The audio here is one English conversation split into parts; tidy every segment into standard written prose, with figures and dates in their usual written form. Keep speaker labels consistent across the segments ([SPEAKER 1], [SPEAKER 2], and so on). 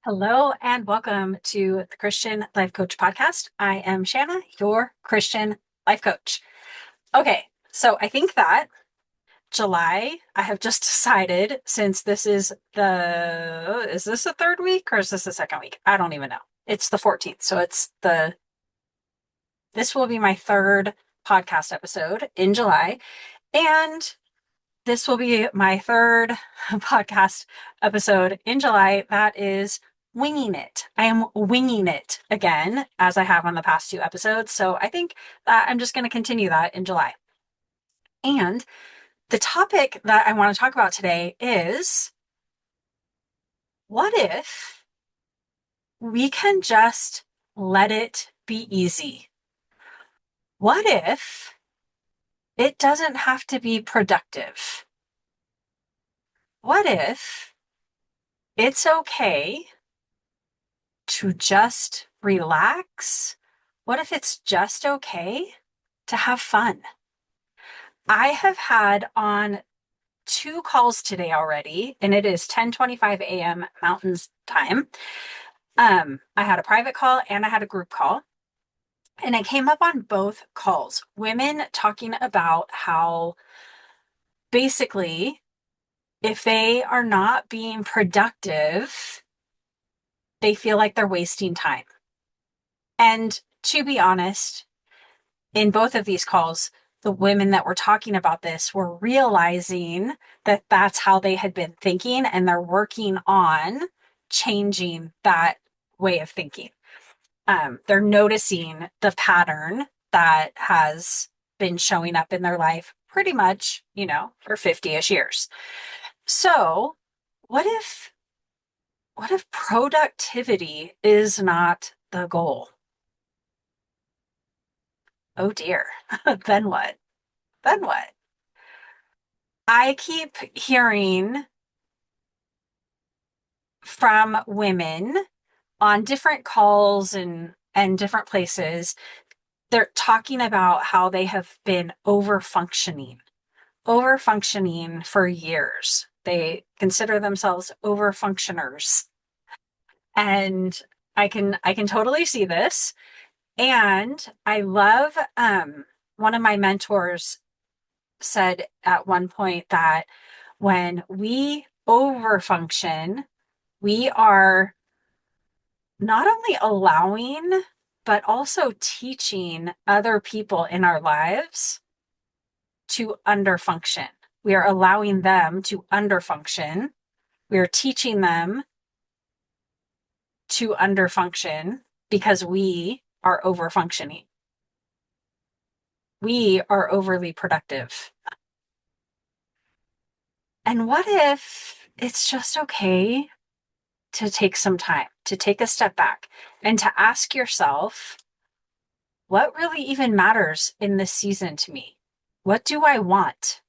[SPEAKER 1] Hello and welcome to the Christian Life Coach Podcast. I am Shanna, your Christian life coach. Okay, so I think that July, I have just decided since is this the third week or is this the second week? I don't even know. It's the 14th. So this will be my third podcast episode in July. And this will be my third podcast episode in July. That is winging it. I am winging it again, as I have on the past two episodes. So I think that I'm just going to continue that in July. And the topic that I want to talk about today is what if we can just let it be easy? What if it doesn't have to be productive? What if it's okay to just relax? What if it's just okay to have fun? I have had on two calls today already, and it is 10:25 a.m. Mountain time. I had a private call and I had a group call, and I came up on both calls. Women talking about how basically, if they are not being productive, they feel like they're wasting time. And to be honest, in both of these calls, the women that were talking about this were realizing that that's how they had been thinking, and they're working on changing that way of thinking. They're noticing the pattern that has been showing up in their life pretty much, for 50-ish years. So, what if what if productivity is not the goal? Oh dear. Then what? Then what? I keep hearing from women on different calls and different places. They're talking about how they have been over functioning for years. They consider themselves over functioners. And I can totally see this. And I love one of my mentors said at one point that when we overfunction, we are not only allowing, but also teaching other people in our lives to underfunction. We are allowing them to underfunction. We are teaching them to underfunction because we are overfunctioning. We are overly productive. And what if it's just okay to take some time, to take a step back and to ask yourself, what really even matters in this season to me? What do I want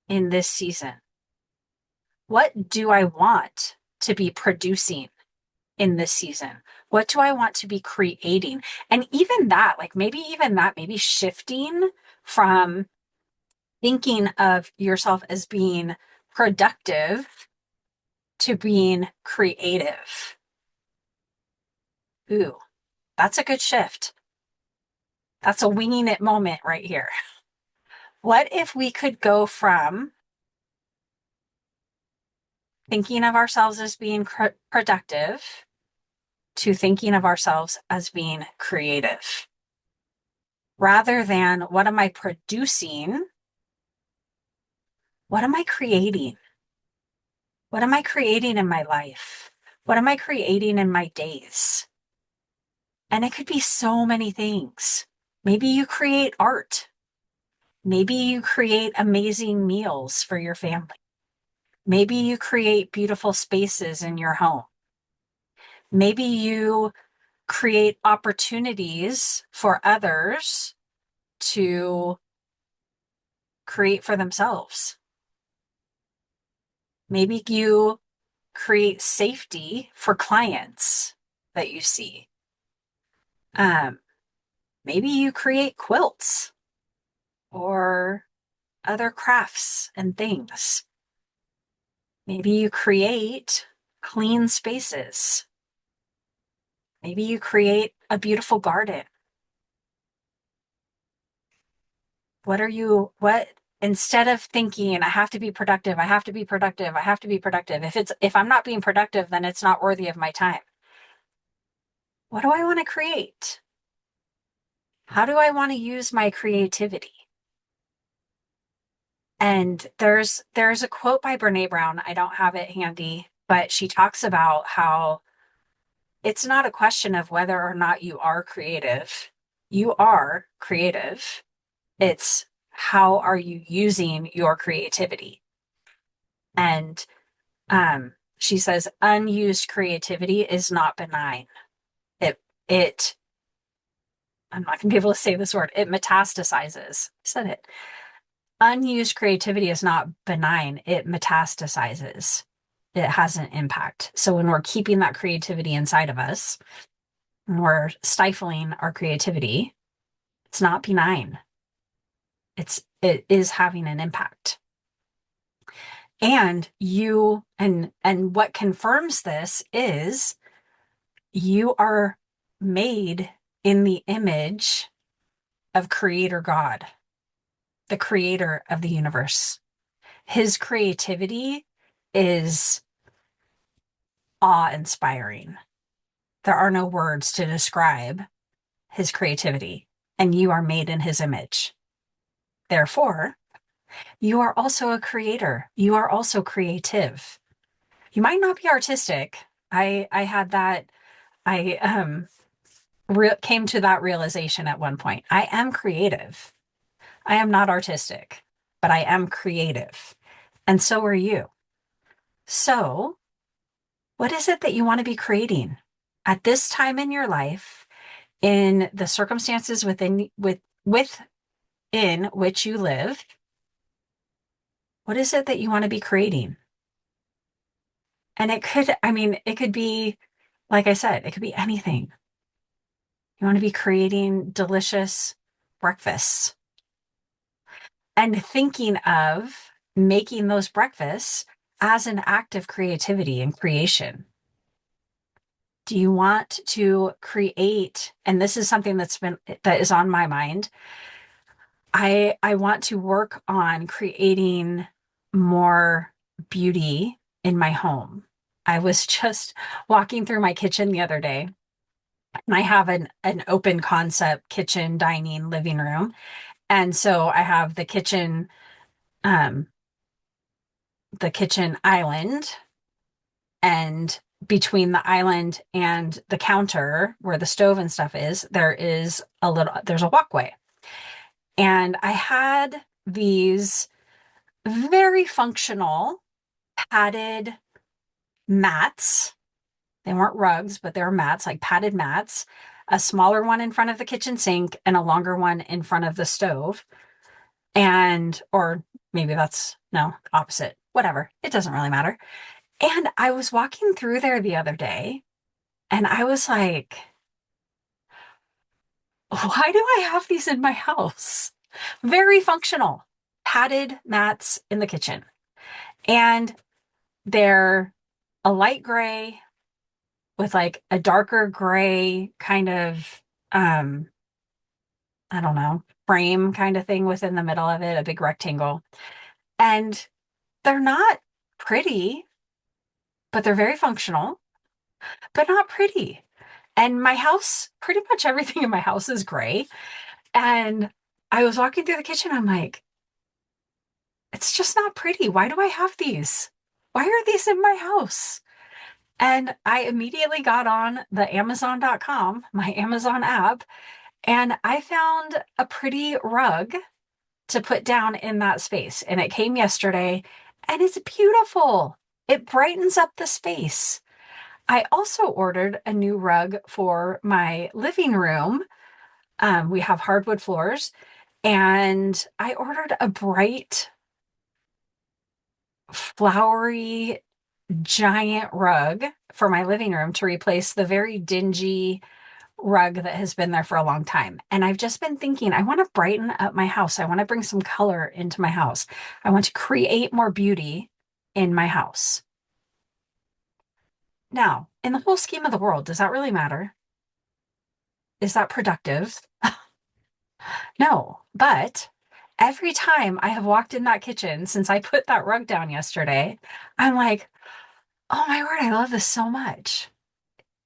[SPEAKER 1] in this season? What do I want to be producing in this season? What do I want to be creating? And even that, like maybe even that, maybe shifting from thinking of yourself as being productive to being creative. Ooh, that's a good shift. That's a winging it moment right here. What if we could go from thinking of ourselves as being productive to thinking of ourselves as being creative? Rather than what am I producing? What am I creating? What am I creating in my life? What am I creating in my days? And it could be so many things. Maybe you create art. Maybe you create amazing meals for your family. Maybe you create beautiful spaces in your home. Maybe you create opportunities for others to create for themselves. Maybe you create safety for clients that you see. Um, Maybe you create quilts or other crafts and things. Maybe you create clean spaces. Maybe you create a beautiful garden. What, instead of thinking, I have to be productive, I have to be productive, I have to be productive. If I'm not being productive, then it's not worthy of my time. What do I want to create? How do I want to use my creativity? And there's a quote by Brene Brown. I don't have it handy, but she talks about how it's not a question of whether or not you are creative. You are creative. It's how are you using your creativity? And she says unused creativity is not benign. It I'm not going to be able to say this word. It metastasizes. I said it. Unused creativity is not benign. It metastasizes. It has an impact. So when we're keeping that creativity inside of us, and we're stifling our creativity, it's not benign. It is having an impact. And and what confirms this is you are made in the image of Creator God, the creator of the universe. His creativity is awe-inspiring. There are no words to describe his creativity, and you are made in his image. Therefore, you are also a creator. You are also creative. You might not be artistic. I had that I came to that realization at one point. I am creative. I am not artistic, but I am creative. And so are you. So, what is it that you want to be creating at this time in your life, in the circumstances within which you live? What is it that you want to be creating? And it could be, like I said, it could be anything. You want to be creating delicious breakfasts and thinking of making those breakfasts as an act of creativity and creation. Do you want to create, and this is something that is on my mind. I want to work on creating more beauty in my home. I was just walking through my kitchen the other day, and I have an open concept kitchen, dining, living room. And so I have um, the kitchen island, and between the island and the counter where the stove and stuff is, there's a walkway. And I had these very functional padded mats. They weren't rugs, but they were mats, like padded mats, a smaller one in front of the kitchen sink and a longer one in front of the stove. Or maybe that's, no, opposite, whatever. It doesn't really matter. And I was walking through there the other day and I was like, why do I have these in my house? Very functional, padded mats in the kitchen. And they're a light gray with like a darker gray kind of, um, I don't know, frame kind of thing within the middle of it, a big rectangle. And they're not pretty, but they're very functional, but not pretty. And my house, pretty much everything in my house is gray. And I was walking through the kitchen. I'm like, it's just not pretty. Why do I have these? Why are these in my house? And I immediately got on the Amazon.com, my Amazon app, and I found a pretty rug to put down in that space. And it came yesterday and it's beautiful. It brightens up the space. I also ordered a new rug for my living room. We have hardwood floors, and I ordered a bright, flowery, giant rug for my living room to replace the very dingy rug that has been there for a long time. And I've just been thinking, I want to brighten up my house. I want to bring some color into my house. I want to create more beauty in my house. Now, in the whole scheme of the world, does that really matter? Is that productive? No. But every time I have walked in that kitchen since I put that rug down yesterday, I'm like, oh my word, I love this so much.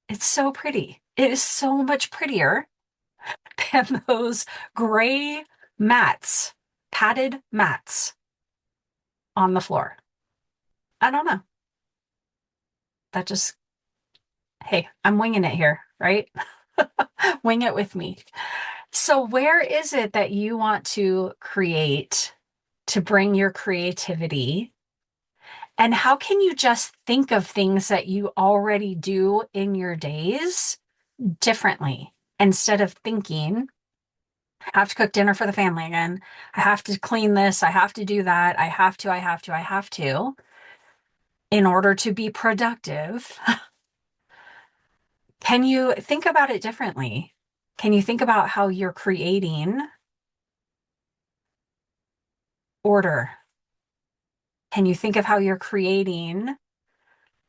[SPEAKER 1] It's so pretty. It is so much prettier than those gray mats, padded mats on the floor. I don't know. That just, hey, I'm winging it here, right? Wing it with me. So, where is it that you want to create to bring your creativity? And how can you just think of things that you already do in your days differently instead of thinking, I have to cook dinner for the family again. I have to clean this. I have to do that. I have to in order to be productive. Can you think about it differently? Can you think about how you're creating order? Can you think of how you're creating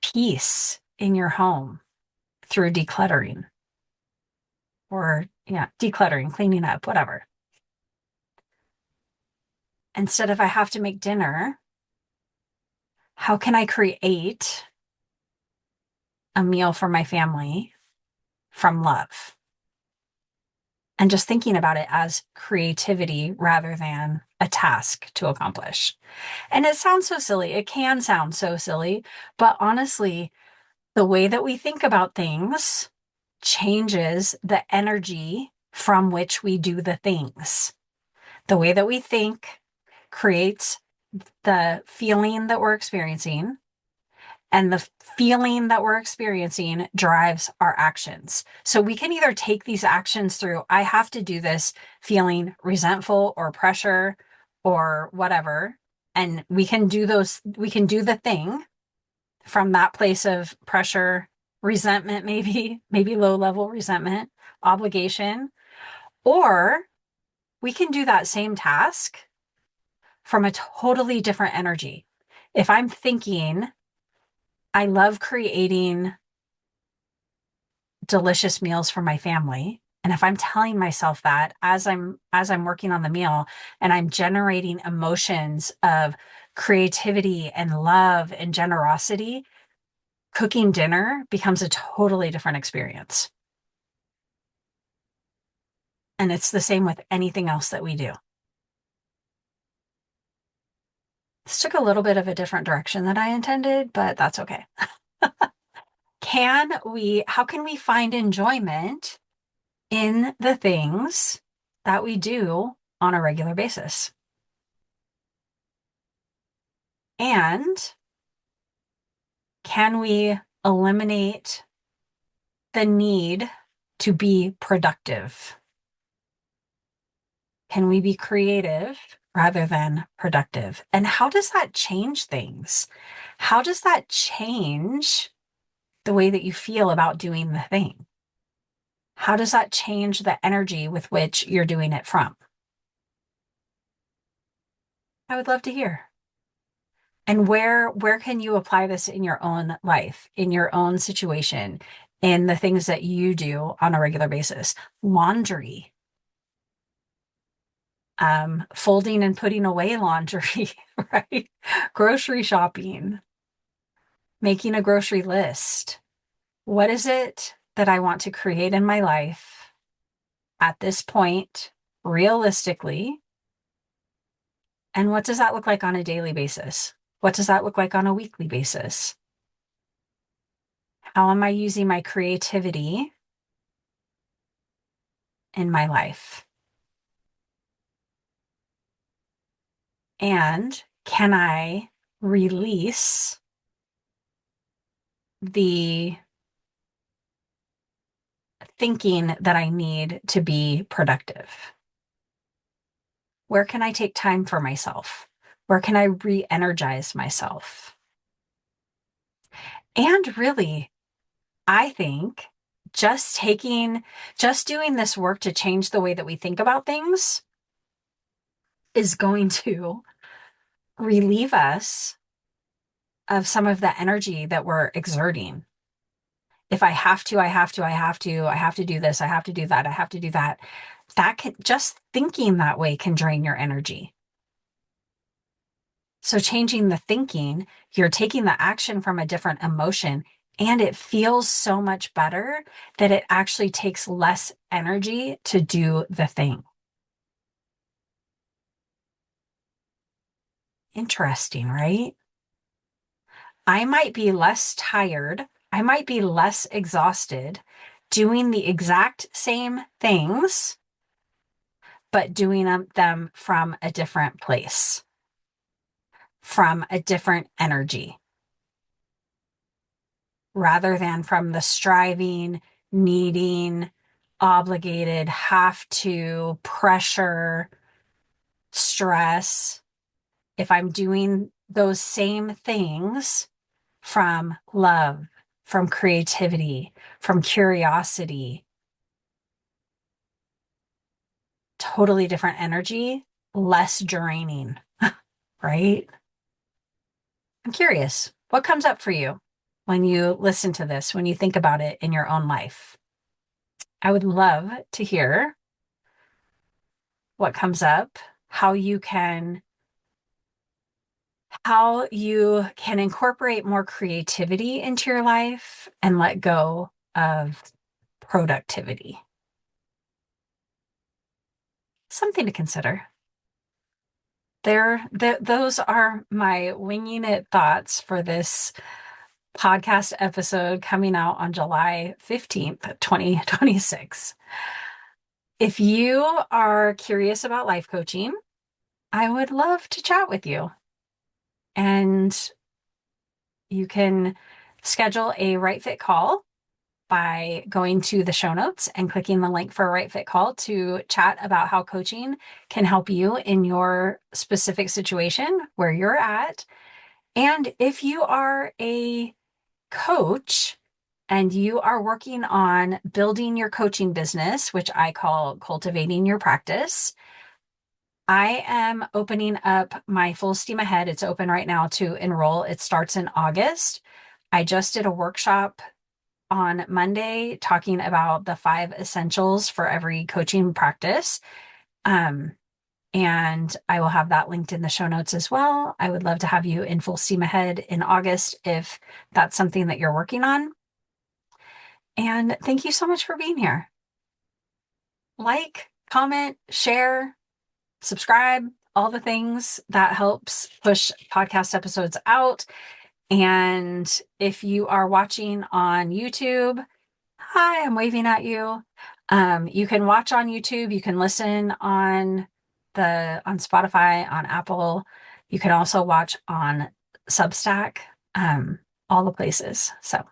[SPEAKER 1] peace in your home through decluttering or, yeah, decluttering, cleaning up, whatever? Instead of I have to make dinner, how can I create a meal for my family from love? And just thinking about it as creativity rather than a task to accomplish. And it sounds so silly. It can sound so silly, but honestly, the way that we think about things changes the energy from which we do the things. The way that we think creates the feeling that we're experiencing, and the feeling that we're experiencing drives our actions. So we can either take these actions through, I have to do this feeling resentful or pressure or whatever. And we can do those, we can do the thing from that place of pressure, resentment, maybe low level resentment, obligation, or we can do that same task from a totally different energy. If I'm thinking, I love creating delicious meals for my family, and if I'm telling myself that as I'm working on the meal and I'm generating emotions of creativity and love and generosity, cooking dinner becomes a totally different experience. And it's the same with anything else that we do. This took a little bit of a different direction than I intended, but that's okay. How can we find enjoyment in the things that we do on a regular basis? And can we eliminate the need to be productive? Can we be creative rather than productive? And how does that change things? How does that change the way that you feel about doing the thing? How does that change the energy with which you're doing it from? I would love to hear. And where can you apply this in your own life, in your own situation, in the things that you do on a regular basis? Laundry, folding and putting away laundry, right? Grocery shopping, making a grocery list. What is it that I want to create in my life at this point, realistically? And what does that look like on a daily basis? What does that look like on a weekly basis? How am I using my creativity in my life? And can I release the thinking that I need to be productive? Where can I take time for myself? Where can I re energize myself? And really, I think just doing this work to change the way that we think about things is going to relieve us of some of the energy that we're exerting. if I have to, I have to, I have to, I have to do this, I have to do that, I have to do that, that can just thinking that way can drain your energy. So changing the thinking, you're taking the action from a different emotion, and it feels so much better that it actually takes less energy to do the thing. Interesting, right? I might be less tired. I might be less exhausted doing the exact same things, but doing them from a different place, from a different energy, rather than from the striving, needing, obligated, have to, pressure, stress. If I'm doing those same things from love, from creativity, from curiosity, totally different energy, less draining, right? I'm curious, what comes up for you when you listen to this, when you think about it in your own life? I would love to hear what comes up, how you can incorporate more creativity into your life and let go of productivity. Something to consider. Those are my winging it thoughts for this podcast episode coming out on July 15th, 2026. If you are curious about life coaching, I would love to chat with you. And you can schedule a Right Fit call by going to the show notes and clicking the link for a Right Fit call to chat about how coaching can help you in your specific situation where you're at. And if you are a coach and you are working on building your coaching business, which I call cultivating your practice, I am opening up my Full Steam Ahead. It's open right now to enroll. It starts in August. I just did a workshop on Monday talking about the 5 essentials for every coaching practice. And I will have that linked in the show notes as well. I would love to have you in Full Steam Ahead in August if that's something that you're working on. And thank you so much for being here. Like, comment, share, subscribe, all the things that helps push podcast episodes out. And if you are watching on YouTube, hi, I'm waving at you. You can watch on YouTube. You can listen on Spotify, on Apple. You can also watch on Substack, all the places. So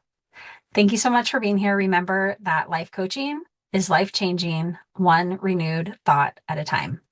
[SPEAKER 1] thank you so much for being here. Remember that life coaching is life changing, one renewed thought at a time.